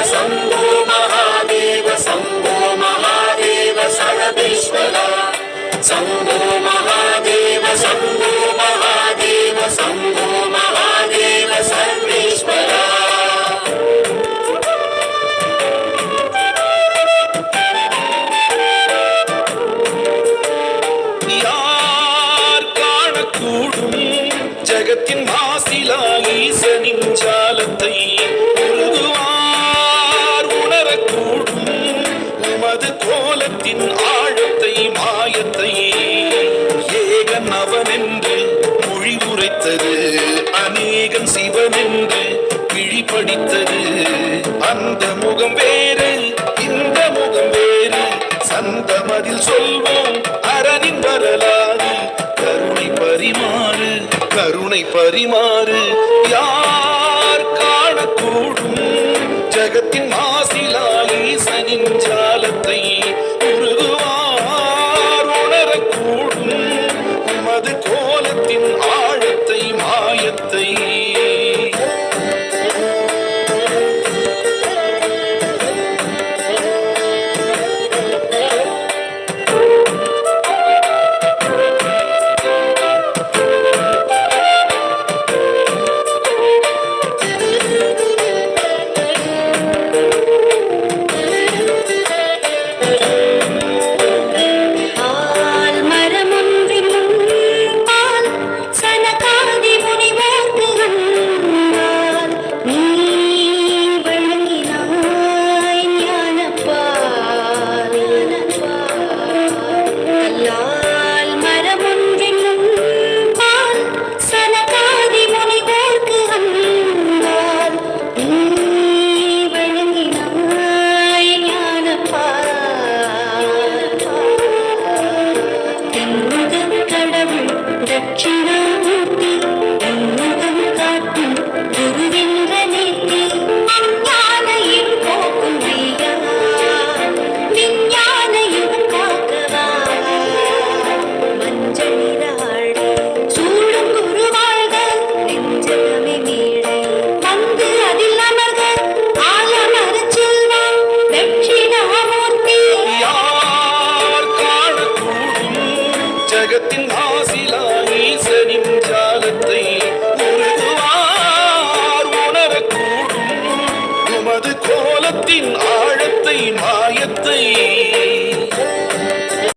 शम्भो महादेव शम्भो महादेव सर्वेश्वरा शम्भो महादेव शम्भो महादेव शम्भो महादेव सर्वेश्वरा ஜகத்தின் மாசிலா ஈசனின் ஜாலத்தை உருகுவார் உணரக்கூடும் உமது கோலத்தின் ஆழத்தை மாயத்தை ஏகன் அவனென்று மொழி உரைத்தது அநேகன் சிவனென்று விழிப்படித்தது அந்த முகம் வேறு இந்த முகம் வேறு சந்தமதில் சொல்வோம் அரணின் வரலாறு கருணை பரிமாறு கருணை பரிமாறு யார் காணக்கூடும் ஜகத்தின் மாசிலா ஈசனின் ஜாலத்தை உருகுவார் உணரக்கூடும் உமது கோலத்தின் ஆழத்தை மாயத்தை ஜகத்தின் மாசிலா ஈசனின்